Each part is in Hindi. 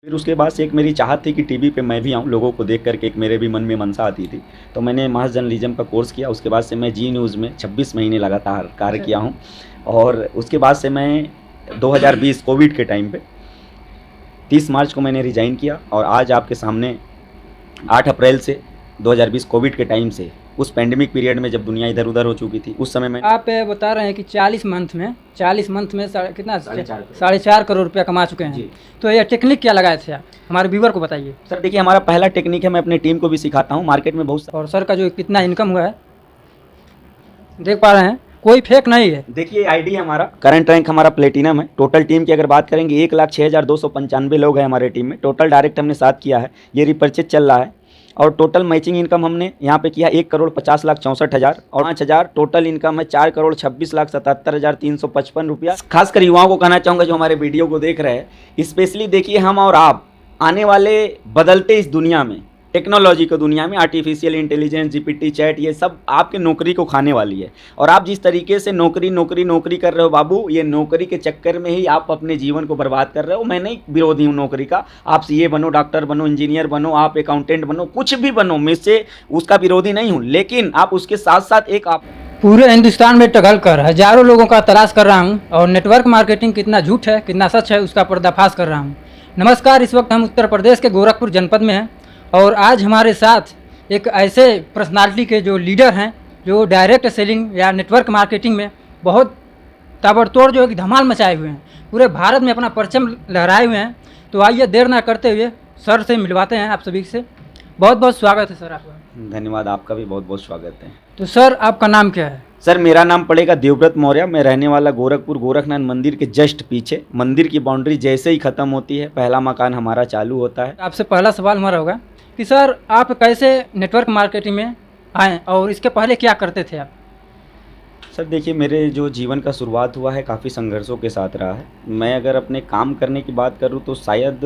फिर उसके बाद से एक मेरी चाहत थी कि टीवी पे मैं भी आऊँ, लोगों को देख कर के एक मेरे भी मन में मनसा आती थी। तो मैंने मास जर्नलिज़्म का कोर्स किया, उसके बाद से मैं जी न्यूज़ में 26 महीने लगातार कार्य किया हूँ। और उसके बाद से मैं 2020 कोविड के टाइम पे 30 मार्च को मैंने रिज़ाइन किया और आज आपके सामने 8 अप्रैल से 2020 कोविड के टाइम से उस पैंडेमिक पीरियड में जब दुनिया इधर-उधर हो चुकी थी, उस समय मैं आप बता रहे हैं कि 40 मंथ में कितना 4.5 4.5 करोड़ रुपया कमा चुके हैं। जी। तो ये टेक्निक क्या लगाए थे आप? हमारे व्यूवर को बताइए। सर देखिए, हमारा पहला टेक्निक है, मैं अपनी टीम को भी सिखाता हूँ, मार्केट में बहुत और सर का जो कितना इनकम हुआ है देख पा रहे हैं, कोई फेक नहीं है। देखिए आईडी हमारा करंट रैंक हमारा प्लेटिनम है। टोटल टीम की अगर बात करेंगे 1,06,295 लोग हैं हमारे टीम में। टोटल डायरेक्ट हमने 7 किया है, ये रिपर्चेज चल रहा है। और टोटल मैचिंग इनकम हमने यहाँ पे किया 1,50,64,000 और 5,000 टोटल इनकम है 4,26,77,355 रुपया। खासकर युवाओं को कहना चाहूँगा जो हमारे वीडियो को देख रहे हैं, स्पेशली देखिए हम और आप आने वाले बदलते इस दुनिया में, टेक्नोलॉजी की दुनिया में आर्टिफिशियल इंटेलिजेंस, जीपीटी, चैट, ये सब आपके नौकरी को खाने वाली है। और आप जिस तरीके से नौकरी कर रहे हो बाबू, ये नौकरी के चक्कर में ही आप अपने जीवन को बर्बाद कर रहे हो। मैं नहीं विरोधी हूँ नौकरी का, आप सीए बनो, डॉक्टर बनो, इंजीनियर बनो, आप अकाउंटेंट बनो, कुछ भी बनो, मैं से उसका विरोधी नहीं हूँ, लेकिन आप उसके साथ साथ एक आप पूरे हिंदुस्तान में टघल कर हजारों लोगों का तलाश कर रहा हूँ और नेटवर्क मार्केटिंग कितना झूठ है कितना सच है उसका पर्दाफाश कर रहा हूँ। नमस्कार, इस वक्त हम उत्तर प्रदेश के गोरखपुर जनपद में हैं और आज हमारे साथ एक ऐसे पर्सनालिटी के जो लीडर हैं, जो डायरेक्ट सेलिंग या नेटवर्क मार्केटिंग में बहुत ताबड़तोड़ जो है कि धमाल मचाए हुए हैं, पूरे भारत में अपना परचम लहराए हुए हैं। तो आइए देर ना करते हुए सर से मिलवाते हैं आप सभी से। बहुत बहुत स्वागत है सर आपका। धन्यवाद, आपका भी बहुत बहुत स्वागत है। तो सर आपका नाम क्या है? सर मेरा नाम पड़ेगा देवव्रत मौर्य। मैं रहने वाला गोरखपुर गोरखनाथ मंदिर के जस्ट पीछे। मंदिर की बाउंड्री जैसे ही ख़त्म होती है पहला मकान हमारा चालू होता है। आपसे पहला सवाल हमारा होगा कि सर आप कैसे नेटवर्क मार्केटिंग में आए और इसके पहले क्या करते थे आप? सर देखिए, मेरे जो जीवन का शुरुआत हुआ है काफ़ी संघर्षों के साथ रहा है। मैं अगर अपने काम करने की बात करूँ तो शायद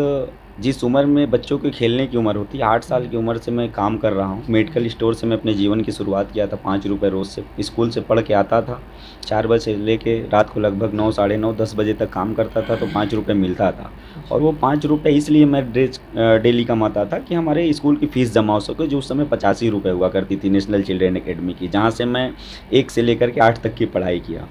जिस उम्र में बच्चों के खेलने की उम्र होती है, 8 साल की उम्र से मैं काम कर रहा हूँ। मेडिकल स्टोर से मैं अपने जीवन की शुरुआत किया था। 5 रुपये रोज़ से स्कूल से पढ़ के आता था, 4 बजे से लेके रात को लगभग 9, साढ़े 9, 10 बजे तक काम करता था, तो 5 रुपये मिलता था। और वो 5 रुपये इसलिए मैं डेली कमाता था कि हमारे स्कूल की फ़ीस जमा हो सके, जो उस समय 85 रुपये हुआ करती थी नेशनल चिल्ड्रेन अकेडमी की, जहाँ से मैं 1 से लेकर के 8 तक की पढ़ाई किया।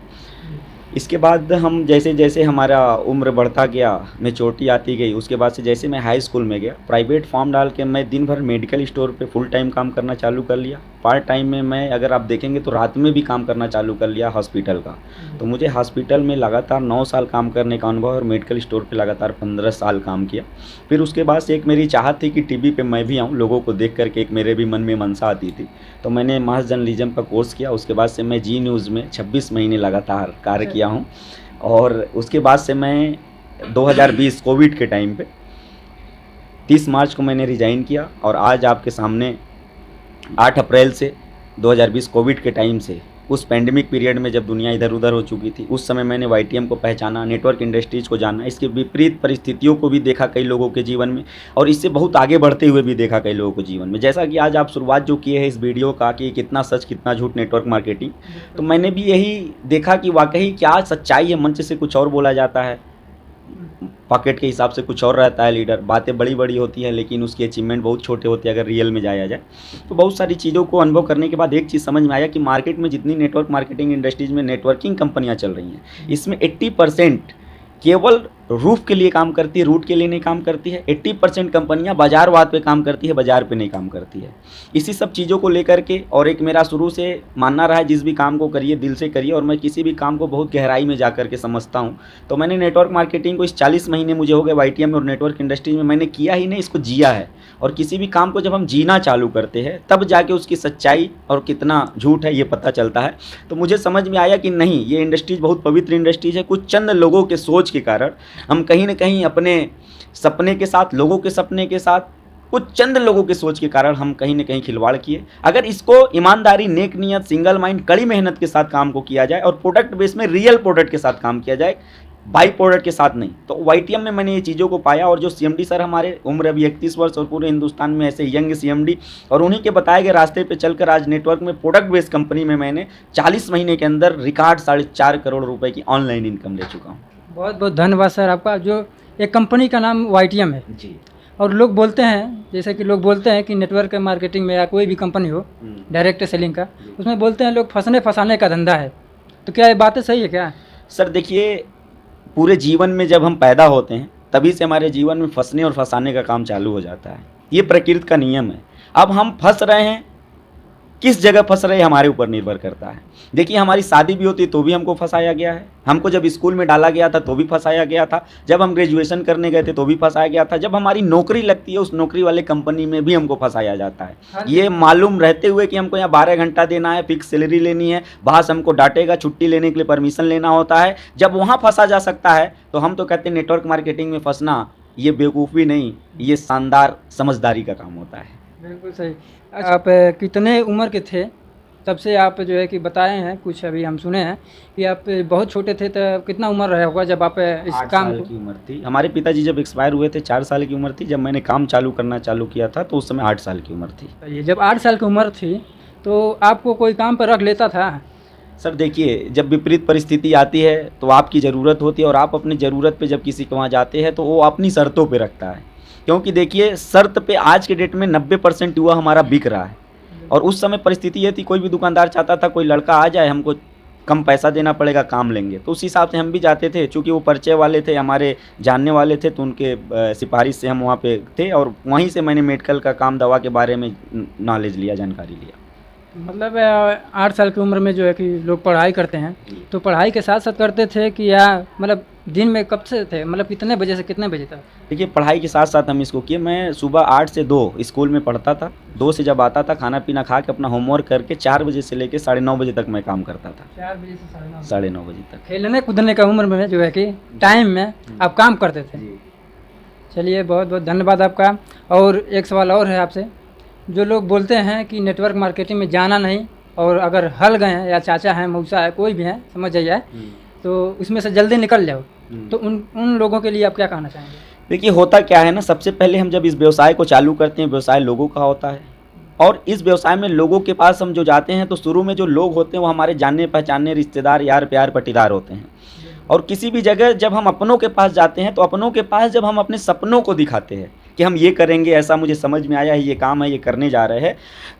इसके बाद हम जैसे जैसे हमारा उम्र बढ़ता गया, मैच्योरिटी आती गई, उसके बाद से जैसे मैं हाई स्कूल में गया, प्राइवेट फॉर्म डाल के मैं दिन भर मेडिकल स्टोर पे फुल टाइम काम करना चालू कर लिया। पार्ट टाइम में मैं अगर आप देखेंगे तो रात में भी काम करना चालू कर लिया हॉस्पिटल का। तो मुझे हॉस्पिटल में लगातार 9 साल काम करने का अनुभव और मेडिकल स्टोर पे लगातार 15 साल काम किया। फिर उसके बाद से एक मेरी चाहत थी कि टीवी पे मैं भी आऊँ, लोगों को देख कर के एक मेरे भी मन में मनसा आती थी। तो मैंने मास जर्नलिज़्म का कोर्स किया, उसके बाद से मैं जी न्यूज़ में 26 महीने लगातार कार्य किया हूँ। और उसके बाद से मैं 2020 कोविड के टाइम पे 30 मार्च को मैंने रिज़ाइन किया और आज आपके सामने 8 अप्रैल से 2020 कोविड के टाइम से उस पैंडेमिक पीरियड में जब दुनिया इधर-उधर हो चुकी थी, उस समय मैंने वाईटीएम को पहचाना, नेटवर्क इंडस्ट्रीज़ को जाना, इसके विपरीत परिस्थितियों को भी देखा कई लोगों के जीवन में और इससे बहुत आगे बढ़ते हुए भी देखा कई लोगों को जीवन में। जैसा कि आज आप शुरुआत जो किए हैं इस वीडियो का कि कितना सच कितना झूठ नेटवर्क मार्केटिंग, तो मैंने भी यही देखा कि वाक़ई क्या सच्चाई है। मंच से कुछ और बोला जाता है, पॉकेट के हिसाब से कुछ और रहता है लीडर। बातें बड़ी-बड़ी होती हैं लेकिन उसके अचीवमेंट बहुत छोटे होते हैं अगर रियल में जाया जाए। तो बहुत सारी चीज़ों को अनुभव करने के बाद एक चीज़ समझ में आया कि मार्केट में जितनी नेटवर्क मार्केटिंग इंडस्ट्रीज़ में नेटवर्किंग कंपनियाँ चल रही हैं, इसमें 80% केवल रूफ के लिए काम करती है, रूट के लिए नहीं काम करती है। 80% कंपनियां बाज़ारवाद पे काम करती है, बाज़ार पे नहीं काम करती है। इसी सब चीज़ों को लेकर के और एक मेरा शुरू से मानना रहा है जिस भी काम को करिए दिल से करिए और मैं किसी भी काम को बहुत गहराई में जा कर के समझता हूँ। तो मैंने नेटवर्क मार्केटिंग को इस 40 महीने मुझे हो गए वाईटीएम और नेटवर्क इंडस्ट्री में मैंने किया ही नहीं, इसको जिया है। और किसी भी काम को जब हम जीना चालू करते हैं तब जाके उसकी सच्चाई और कितना झूठ है ये पता चलता है। तो मुझे समझ में आया कि नहीं, ये इंडस्ट्रीज़ बहुत पवित्र इंडस्ट्रीज़ है। कुछ चंद लोगों के सोच के कारण हम कहीं न कहीं अपने सपने के साथ, लोगों के सपने के साथ, कुछ चंद लोगों के सोच के कारण हम कहीं न कहीं खिलवाड़ किए। अगर इसको ईमानदारी, नेक नियत, सिंगल माइंड, कड़ी मेहनत के साथ काम को किया जाए और प्रोडक्ट बेस में रियल प्रोडक्ट के साथ काम किया जाए, बाई प्रोडक्ट के साथ नहीं, तो वाईटीएम में मैंने ये चीज़ों को पाया। और जो सीएमडी सर हमारे, उम्र अभी 31 वर्ष और पूरे हिंदुस्तान में ऐसे यंग सीएमडी, और उन्हीं के बताए गए रास्ते पे चलकर आज नेटवर्क में प्रोडक्ट बेस्ड कंपनी में मैंने 40 महीने के अंदर रिकॉर्ड 4.5 करोड़ रुपए की ऑनलाइन इनकम ले चुका हूँ। बहुत बहुत धन्यवाद सर आपका। जो एक कंपनी का नाम YTM है, जी। और लोग बोलते हैं, जैसे कि लोग बोलते हैं कि नेटवर्क मार्केटिंग में या कोई भी कंपनी हो डायरेक्ट सेलिंग का, उसमें बोलते हैं लोग फंसने फंसाने का धंधा है। तो क्या ये बातें सही है क्या? सर देखिए, पूरे जीवन में जब हम पैदा होते हैं तभी से हमारे जीवन में फंसने और फंसाने का काम चालू हो जाता है। ये प्रकृति का नियम है। अब हम फंस रहे हैं, किस जगह फंस रहे हैं हमारे ऊपर निर्भर करता है। देखिए, हमारी शादी भी होती है तो भी हमको फंसाया गया है, हमको जब स्कूल में डाला गया था तो भी फंसाया गया था, जब हम ग्रेजुएशन करने गए थे तो भी फंसाया गया था, जब हमारी नौकरी लगती है उस नौकरी वाले कंपनी में भी हमको फंसाया जाता है। ये मालूम रहते हुए कि हमको यहाँ 12 घंटा देना है, फिक्स सैलरी लेनी है, बॉस हमको डांटेगा, छुट्टी लेने के लिए परमिशन लेना होता है, जब वहाँ फंसा जा सकता है तो हम तो कहते हैं नेटवर्क मार्केटिंग में फंसना ये बेवकूफ़ी नहीं, ये शानदार समझदारी का काम होता है। बिल्कुल सही। आप कितने उम्र के थे तब से आप जो है कि बताए हैं, कुछ अभी हम सुने हैं कि आप बहुत छोटे थे, तो कितना उम्र रहा होगा जब आप इस 8 काम साल को? की उम्र थी। हमारे पिताजी जब एक्सपायर हुए थे 4 साल की उम्र थी, जब मैंने काम करना चालू किया था तो उस समय 8 साल की उम्र थी। ये जब 8 साल की उम्र थी तो आपको कोई काम पर रख लेता था? सर देखिए, जब विपरीत परिस्थिति आती है तो आपकी ज़रूरत होती है, और आप अपनी ज़रूरत पे जब किसी के वहाँ जाते हैं तो वो अपनी शर्तों पे रखता है। क्योंकि देखिए, शर्त पे आज के डेट में 90% युवा हमारा बिक रहा है, और उस समय परिस्थिति ये थी, कोई भी दुकानदार चाहता था कोई लड़का आ जाए, हमको कम पैसा देना पड़ेगा, काम लेंगे, तो उस हिसाब से हम भी जाते थे। चूँकि वो परिचय वाले थे, हमारे जानने वाले थे, तो उनके सिफारिश से हम वहाँ पे थे, और वहीं से मैंने मेडिकल का काम, दवा के बारे में नॉलेज लिया, जानकारी लिया। मतलब 8 साल की उम्र में जो है कि लोग पढ़ाई करते हैं, तो पढ़ाई के साथ साथ करते थे कि या मतलब दिन में कब से थे, मतलब कितने बजे से कितने बजे तक? देखिए, पढ़ाई के साथ साथ हम इसको किए। मैं सुबह 8 से 2 स्कूल में पढ़ता था, 2 से जब आता था खाना पीना खा के अपना होमवर्क करके 4 बजे से लेके 9:30 बजे तक मैं काम करता था। 4 बजे से 9:30? 9:30 बजे तक। खेलने कूदने का उम्र में जो है कि टाइम में आप काम करते थे। चलिए, बहुत बहुत धन्यवाद आपका। और एक सवाल और है आपसे, जो लोग बोलते हैं कि नेटवर्क मार्केटिंग में जाना नहीं, और अगर हल गए हैं या चाचा हैं, मौसा है, कोई भी है, समझ जाइए, तो उसमें से जल्दी निकल जाओ, तो उन लोगों के लिए आप क्या कहना चाहेंगे? देखिए, होता क्या है ना, सबसे पहले हम जब इस व्यवसाय को चालू करते हैं, व्यवसाय लोगों का होता है, और इस व्यवसाय में लोगों के पास हम जो जाते हैं तो शुरू में जो लोग होते हैं वो हमारे जानने पहचानने, रिश्तेदार, यार प्यार, पटीदार होते हैं। और किसी भी जगह जब हम अपनों के पास जाते हैं तो अपनों के पास जब हम अपने सपनों को दिखाते हैं कि हम ये करेंगे, ऐसा मुझे समझ में आया है, ये काम है, ये करने जा रहे हैं,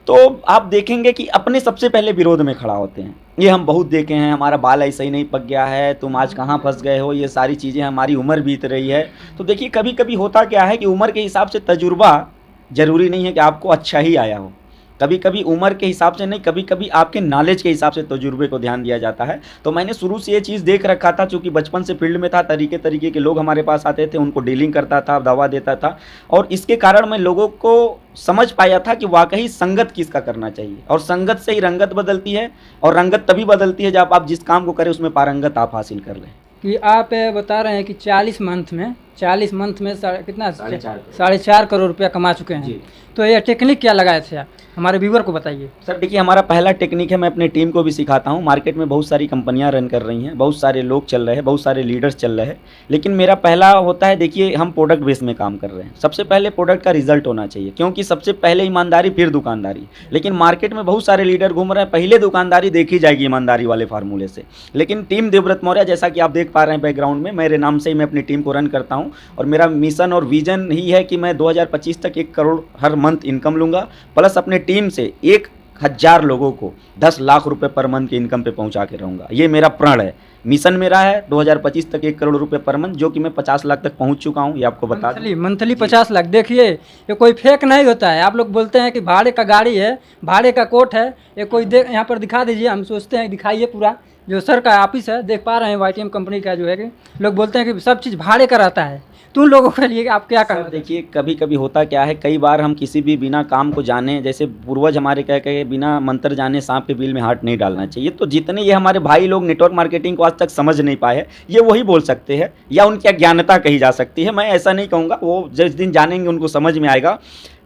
तो आप देखेंगे कि अपने सबसे पहले विरोध में खड़ा होते हैं। ये हम बहुत देखे हैं, हमारा बाल ऐसा ही नहीं पक गया है, तुम आज कहाँ फंस गए हो, ये सारी चीज़ें, हमारी उम्र बीत रही है। तो देखिए, कभी कभी होता क्या है कि उम्र के हिसाब से तजुर्बा ज़रूरी नहीं है कि आपको अच्छा ही आया हो। कभी कभी उम्र के हिसाब से नहीं, कभी कभी आपके नॉलेज के हिसाब से तजुर्बे को ध्यान दिया जाता है। तो मैंने शुरू से ये चीज़ देख रखा था, चूँकि बचपन से फील्ड में था, तरीके तरीके के लोग हमारे पास आते थे, उनको डीलिंग करता था, दवा देता था, और इसके कारण मैं लोगों को समझ पाया था कि वाकई संगत किसका करना चाहिए, और संगत से ही रंगत बदलती है, और रंगत तभी बदलती है जब आप जिस काम को करें उसमें पारंगत आप हासिल कर लें। कि आप बता रहे हैं कि 40 मंथ में कितना 4.5 करोड़ रुपया कमा चुके हैं। जी। तो ये टेक्निक क्या लगाए थे आप, हमारे व्यूवर को बताइए। सर देखिए, हमारा पहला टेक्निक है, मैं अपने टीम को भी सिखाता हूँ। मार्केट में बहुत सारी कंपनियां रन कर रही हैं, बहुत सारे लोग चल रहे हैं, बहुत सारे लीडर्स चल रहे हैं, लेकिन मेरा पहला होता है, देखिए हम प्रोडक्ट बेस में काम कर रहे हैं। सबसे पहले प्रोडक्ट का रिजल्ट होना चाहिए, क्योंकि सबसे पहले ईमानदारी फिर दुकानदारी। लेकिन मार्केट में बहुत सारे लीडर घूम रहे हैं, पहले दुकानदारी देखी जाएगी ईमानदारी वाले फार्मूले से। लेकिन टीम देवव्रत मौर्य, जैसा कि आप देख पा रहे हैं बैकग्राउंड में, मेरे नाम से ही मैं अपनी टीम को रन करता हूँ, और मेरा मिशन और विजन ही है कि मैं 2025 तक 1 करोड़ हर मंथ इनकम लूँगा, प्लस अपने टीम से 1,000 लोगों को 10 लाख रुपए पर मंथ की इनकम पे पहुंचा के रहूँगा। ये मेरा प्रण है, मिशन मेरा है 2025 तक 1 करोड़ रुपए पर मंथ, जो कि मैं 50 लाख तक पहुंच चुका हूँ, ये आपको बता दूं। मंथली 50 लाख। देखिए, ये कोई फेक नहीं होता है। आप लोग बोलते हैं कि भाड़े का गाड़ी है, भाड़े का कोट है, ये कोई यहाँ पर दिखा दीजिए, हम सोचते हैं दिखाइए पूरा, जो सर का ऑफिस है, देख पा रहे हैं YTM कंपनी का, जो है कि लोग बोलते हैं कि सब चीज़ भाड़े का रहता है। तो उन लोगों के लिए आप क्या कहना? देखिए, कभी कभी होता क्या है, कई बार हम किसी भी बिना काम को जाने, जैसे पूर्वज हमारे कह के बिना मंत्र जाने सांप के बिल में हाथ नहीं डालना चाहिए। तो जितने ये हमारे भाई लोग नेटवर्क मार्केटिंग को आज तक समझ नहीं पाए, ये वही बोल सकते हैं, या उनकी अज्ञानता कही जा सकती है। मैं ऐसा नहीं कहूँगा, वो जिस दिन जानेंगे उनको समझ में आएगा।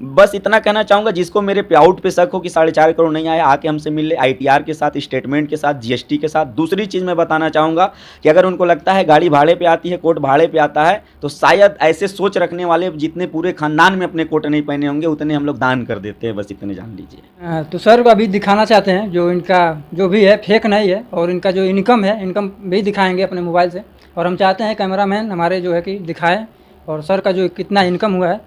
बस इतना कहना चाहूँगा, जिसको मेरे पे आउट पे शक हो कि 4.5 करोड़ नहीं आया, आके हमसे मिल ले, ITR के साथ, स्टेटमेंट के साथ, GST के साथ। दूसरी चीज़ मैं बताना चाहूँगा कि अगर उनको लगता है गाड़ी भाड़े पे आती है, कोट भाड़े पे आता है, तो शायद ऐसे सोच रखने वाले जितने पूरे खानदान में अपने कोट नहीं पहने होंगे, उतने हम लोग दान कर देते हैं, बस इतने जान लीजिए। तो सर को अभी दिखाना चाहते हैं, जो इनका जो भी है फेक नहीं है, और इनका जो इनकम है, इनकम भी दिखाएंगे अपने मोबाइल से, और हम चाहते हैं कैमरामैन हमारे जो है कि दिखाएं और सर का जो कितना इनकम हुआ है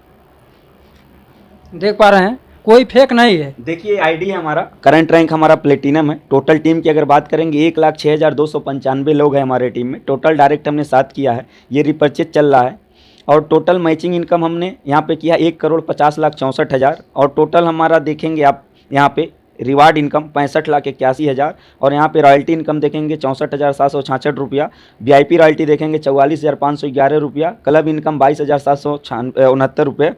देख पा रहे हैं, कोई फेक नहीं है। देखिए आईडी है हमारा, करंट रैंक हमारा प्लेटिनम है। टोटल टीम की अगर बात करेंगे 1,06,295 लोग हैं हमारे टीम में। टोटल डायरेक्ट हमने 7 किया है, ये रिपर्चेज चल रहा है। और टोटल मैचिंग इनकम हमने यहाँ पे किया 1,50,64,000। और टोटल हमारा देखेंगे आप यहाँ पे रिवार्ड इनकम 65,81,000। और यहाँ पे रॉयल्टी इनकम देखेंगे 64,766 रुपया। वीआईपी रॉयल्टी देखेंगे 44,511 रुपया। क्लब इनकम 22,769 रुपये।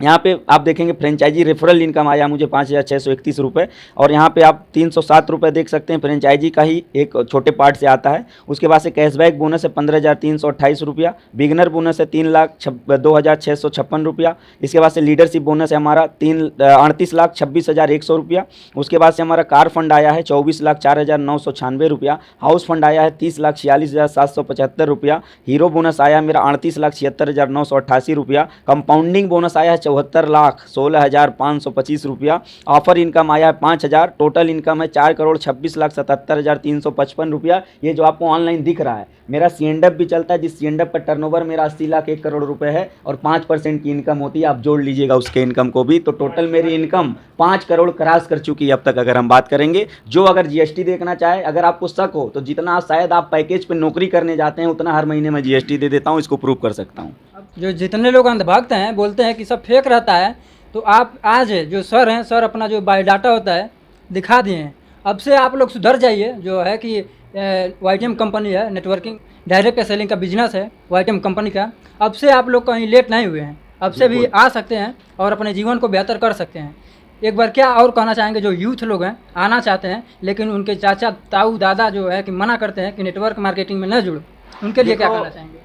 यहाँ पे आप देखेंगे फ्रेंचाइजी रेफरल इनकम आया मुझे 5,631 रुपये। और यहाँ पे आप 307 रुपये देख सकते हैं, फ्रेंचाइजी का ही एक छोटे पार्ट से आता है। उसके बाद से कैशबैक बोनस है 15,328 रुपया। बिगनर बोनस है 3,02,656 रुपया। इसके बाद से लीडरशिप बोनस है हमारा 38,26,100 रुपया। उसके बाद से हमारा कार फंड आया है 24,04,996 रुपया। हाउस फंड आया है 30,46,775 रुपया। हीरो बोनस आया मेरा 38,76,988 रुपया। कंपाउंडिंग बोनस आया है 74,16,525 रुपया। ऑफर इनकम आया है 5,000। टोटल इनकम है 4,26,77,355 रुपया। ये जो आपको ऑनलाइन दिख रहा है मेरा सीएनडएफ भी चलता है, जिस सीएनडएफ का टर्नओवर मेरा 80,01,00,000 रुपए है और 5% की इनकम होती है। आप जोड़ लीजिएगा उसके इनकम को भी, तो टोटल मेरी इनकम 5 करोड़ क्रॉस कर चुकी है अब तक। अगर हम बात करेंगे, जो अगर जीएसटी देखना चाहे, अगर आपको शक हो तो जितना शायद आप पैकेज पे नौकरी करने जाते हैं उतना हर महीने मैं जीएसटी दे देता हूँ, इसको प्रूव कर सकता हूँ। जो जितने लोग अंधभक्त हैं बोलते हैं कि सब फेक रहता है, तो आप आज जो सर हैं, सर अपना जो बायोडाटा होता है दिखा दिए हैं। अब से आप लोग सुधर जाइए। जो है कि वाईटीएम कंपनी है, नेटवर्किंग डायरेक्ट सेलिंग का बिजनेस है वाईटीएम कंपनी का। अब से आप लोग कहीं लेट नहीं हुए हैं, अब से भी आ सकते हैं और अपने जीवन को बेहतर कर सकते हैं। एक बार क्या और कहना चाहेंगे, जो यूथ लोग हैं आना चाहते हैं लेकिन उनके चाचा ताऊ दादा जो है कि मना करते हैं कि नेटवर्क मार्केटिंग में न जुड़ो, उनके लिए क्या कहना चाहेंगे?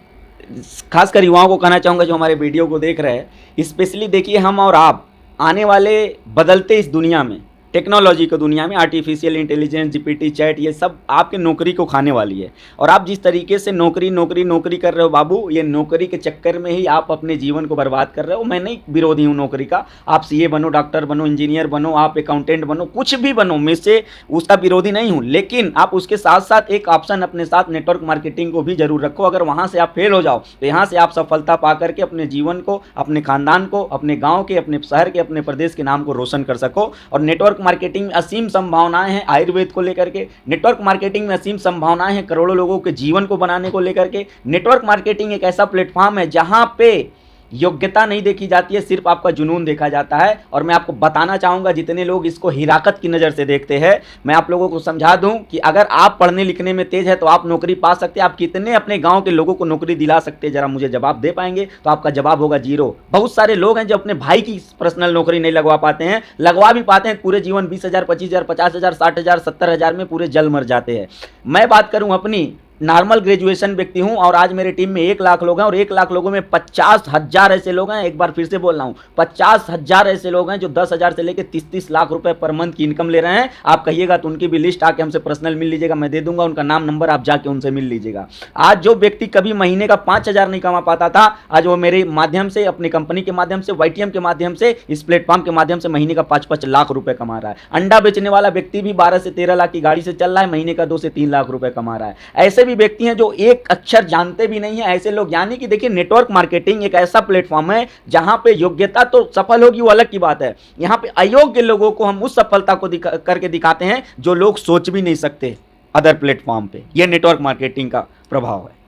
खासकर युवाओं को कहना चाहूँगा जो हमारे वीडियो को देख रहे हैं, स्पेशली देखिए हम और आप आने वाले बदलते इस दुनिया में, टेक्नोलॉजी की दुनिया में, आर्टिफिशियल इंटेलिजेंस, जीपीटी, चैट, ये सब आपके नौकरी को खाने वाली है। और आप जिस तरीके से नौकरी नौकरी नौकरी कर रहे हो बाबू, ये नौकरी के चक्कर में ही आप अपने जीवन को बर्बाद कर रहे हो। मैं नहीं विरोधी हूँ नौकरी का, आप सीए बनो, डॉक्टर बनो, इंजीनियर बनो, आप अकाउंटेंट बनो, कुछ भी बनो, मैं से उसका विरोधी नहीं हूँ। लेकिन आप उसके साथ साथ एक ऑप्शन अपने साथ नेटवर्क मार्केटिंग को भी जरूर रखो। अगर वहाँ से आप फेल हो जाओ तो यहाँ से आप सफलता पा करके अपने जीवन को, अपने खानदान को, अपने गाँव के, अपने शहर के, अपने प्रदेश के नाम को रोशन कर सको। और नेटवर्क मार्केटिंग में असीम संभावनाएं हैं आयुर्वेद को लेकर के, नेटवर्क मार्केटिंग में असीम संभावनाएं हैं करोड़ों लोगों के जीवन को बनाने को लेकर के। नेटवर्क मार्केटिंग एक ऐसा प्लेटफॉर्म है जहां पे योग्यता नहीं देखी जाती है, सिर्फ आपका जुनून देखा जाता है। और मैं आपको बताना चाहूँगा, जितने लोग इसको हिराकत की नज़र से देखते हैं, मैं आप लोगों को समझा दूं कि अगर आप पढ़ने लिखने में तेज है तो आप नौकरी पा सकते हैं। आप कितने अपने गांव के लोगों को नौकरी दिला सकते हैं, जरा मुझे जवाब दे पाएंगे? तो आपका जवाब होगा जीरो। बहुत सारे लोग हैं जो अपने भाई की पर्सनल नौकरी नहीं लगवा पाते हैं, लगवा भी पाते हैं, पूरे जीवन 20,000, 25,000, 50,000, 60,000, 70,000 में पूरे जल मर जाते हैं। मैं बात करूँ अपनी, नॉर्मल ग्रेजुएशन व्यक्ति हूं और आज मेरे टीम में 1 लाख लोग हैं और 1 लाख लोगों में 50,000 ऐसे लोग हैं, एक बार फिर से बोल रहा हूं, 50,000 ऐसे लोग हैं जो 10,000 से लेकर 30-30 लाख रुपए पर मंथ की इनकम ले रहे हैं। आप कहिएगा तो उनकी भी लिस्ट आके हमसे पर्सनल मिल लीजिएगा, मैं दे दूंगा उनका नाम नंबर, आप जाके उनसे मिल लीजिएगा। आज जो व्यक्ति कभी महीने का 5,000 नहीं कमा पाता था, आज वो मेरे माध्यम से, अपनी कंपनी के माध्यम से, वाईटीएम के माध्यम से, इस प्लेटफॉर्म के माध्यम से महीने का 5-5 लाख रुपए कमा रहा है। अंडा बेचने वाला व्यक्ति भी 12 से 13 लाख की गाड़ी से चल रहा है, महीने का 2 से 3 लाख रुपए कमा रहा है। ऐसे भी व्यक्ति हैं जो एक अक्षर जानते भी नहीं है, ऐसे लोग। यानी कि देखिए, नेटवर्क मार्केटिंग एक ऐसा प्लेटफॉर्म है जहां पे योग्यता तो सफल होगी वो अलग की बात है, यहां पे अयोग्य लोगों को हम उस सफलता को करके दिखाते हैं जो लोग सोच भी नहीं सकते अदर प्लेटफॉर्म पे। ये नेटवर्क मार्केटिंग का प्रभाव है।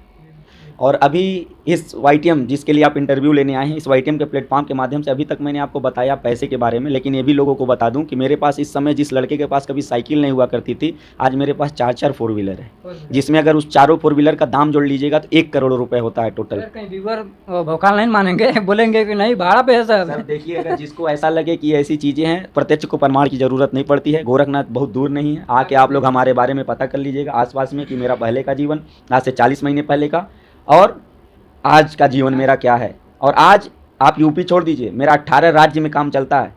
और अभी इस वाईटीएम जिसके लिए आप इंटरव्यू लेने आए हैं, इस वाईटीएम के प्लेटफॉर्म के माध्यम से अभी तक मैंने आपको बताया पैसे के बारे में, लेकिन ये भी लोगों को बता दूं कि मेरे पास इस समय, जिस लड़के के पास कभी साइकिल नहीं हुआ करती थी, आज मेरे पास 4 4 4 व्हीलर है, जिसमें अगर उस चारों 4 व्हीलर का दाम जोड़ लीजिएगा तो 1 करोड़ रुपए होता है टोटल। कहीं व्यूअर भौकाल नहीं मानेंगे, बोलेंगे कि नहीं भाड़ा पे है सर। देखिए, अगर जिसको ऐसा लगे कि ऐसी चीज़ें हैं, प्रत्यक्ष को प्रमाण की जरूरत नहीं पड़ती है। गोरखनाथ बहुत दूर नहीं है, आके आप लोग हमारे बारे में पता कर लीजिएगा आसपास में कि मेरा पहले का जीवन, आज से 40 महीने पहले का, और आज का जीवन मेरा क्या है। और आज आप यूपी छोड़ दीजिए, मेरा 18 राज्य में काम चलता है।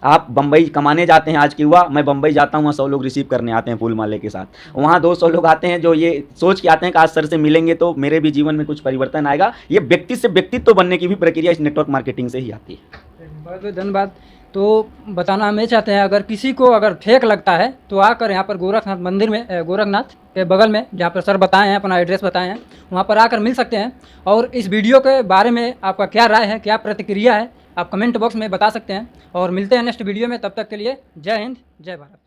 आप बम्बई कमाने जाते हैं, आज की हुआ मैं बम्बई जाता हूँ, 100 लोग रिसीव करने आते हैं फूल माले के साथ, वहाँ 200 लोग आते हैं जो ये सोच के आते हैं कि आज सर से मिलेंगे तो मेरे भी जीवन में कुछ परिवर्तन आएगा। ये व्यक्ति से व्यक्तित्व बनने की भी प्रक्रिया इस नेटवर्क मार्केटिंग से ही आती है। बहुत बहुत धन्यवाद। तो बताना हम ये चाहते हैं, अगर किसी को अगर फेक लगता है तो आकर यहाँ पर गोरखनाथ मंदिर में, गोरखनाथ के बगल में जहाँ पर सर बताए हैं, अपना एड्रेस बताए हैं, वहाँ पर आकर मिल सकते हैं। और इस वीडियो के बारे में आपका क्या राय है, क्या प्रतिक्रिया है, आप कमेंट बॉक्स में बता सकते हैं। और मिलते हैं नेक्स्ट वीडियो में, तब तक के लिए जय हिंद, जय भारत।